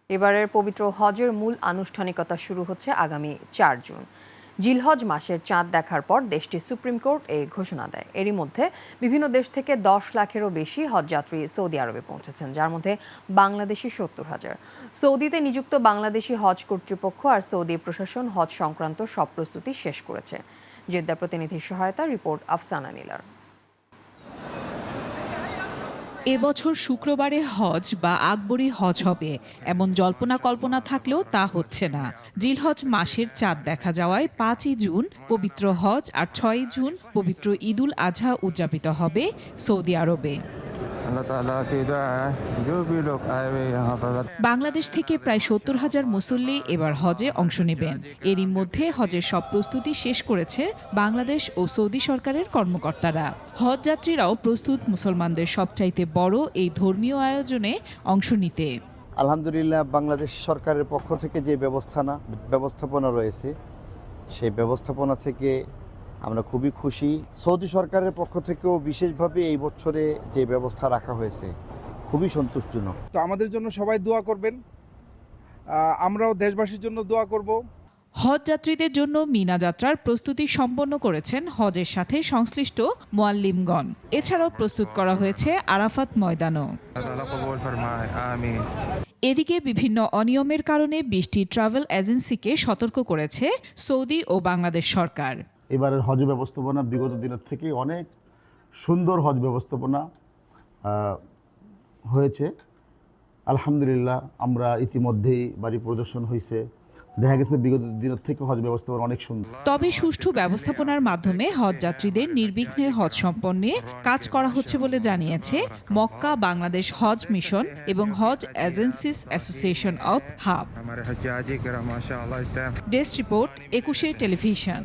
এবারের পবিত্র হজের মূল আনুষ্ঠানিকতা শুরু হচ্ছে আগামী ৪ জুন। জিলহজ মাসের চাঁদ দেখার পর দেশটির সুপ্রিম কোর্ট এই ঘোষণা দেয়। এরই মধ্যে বিভিন্ন দেশ থেকে ১০ লাখেরও বেশি হজযাত্রী সৌদি আরবে পৌঁছেছেন, যার মধ্যে বাংলাদেশি ৭০,০০০। সৌদিতে নিযুক্ত বাংলাদেশি হজ কর্তৃপক্ষ আর সৌদি প্রশাসন হজ সংক্রান্ত সব প্রস্তুতি শেষ করেছে। জেদ্দা প্রতিনিধির সহায়তা, রিপোর্ট আফসানা নীলার। এবছর শুক্রবারে হজ বা আকবরী হজ হবে এমন জল্পনা কল্পনা থাকলেও তা হচ্ছে না। জিলহজ মাসের চাঁদ দেখা যাওয়ায় ৫ই জুন পবিত্র হজ আর ৬ই জুন পবিত্র ঈদুল আজহা উদযাপিত হবে সৌদি আরবে। বাংলাদেশ থেকে প্রায় ৭০,০০০ মুসল্লি এবার হজে অংশ নেবেন। এরই মধ্যে হজের সব প্রস্তুতি শেষ করেছে বাংলাদেশ ও সৌদি সরকারের কর্মকর্তারা। হজ যাত্রীরাও প্রস্তুত মুসলমানদের সবচাইতে বড় এই ধর্মীয় আয়োজনে অংশ নিতে। আলহামদুলিল্লাহ, বাংলাদেশ সরকারের পক্ষ থেকে যে ব্যবস্থাপনা রয়েছে সেই ব্যবস্থাপনা থেকে আমরা খুবই খুশি। সৌদি সরকারের পক্ষ থেকেও বিশেষভাবে এই বছরে যে ব্যবস্থা রাখা হয়েছে খুবই সন্তুষ্টজনক। তো আমাদের জন্য সবাই দোয়া করবেন, আমরাও দেশবাসীর জন্য দোয়া করব। হজ যাত্রীদের জন্য মিনা যাত্রার প্রস্তুতি সম্পন্ন করেছেন হজের সাথে সংশ্লিষ্ট মুয়াল্লিমগণ। এছাড়াও প্রস্তুত করা হয়েছে আরাফাত ময়দানও। এদিকে বিভিন্ন অনিয়মের কারণে ২০টি ট্রাভেল এজেন্সিকে সতর্ক করেছে সৌদি ও বাংলাদেশ সরকার। এবারের হজ ব্যবস্থাপনা বিগত দিনের থেকে অনেক সুন্দর হজ ব্যবস্থাপনা হয়েছে। আলহামদুলিল্লাহ, আমরা ইতিমধ্যেই বাড়ি পরিদর্শন হয়েছে, দেখা গেছে বিগত দিনের থেকে হজ ব্যবস্থাপনা অনেক সুন্দর। তবে সুষ্ঠু ব্যবস্থাপনার মাধ্যমে হজ যাত্রীদের নির্বিঘ্নে হজ সম্পন্নে কাজ করা হচ্ছে বলে জানিয়েছে মক্কা বাংলাদেশ হজ মিশন এবং Hajj agencies association of HAAB. Desk report, ২১শে টেলিভিশন।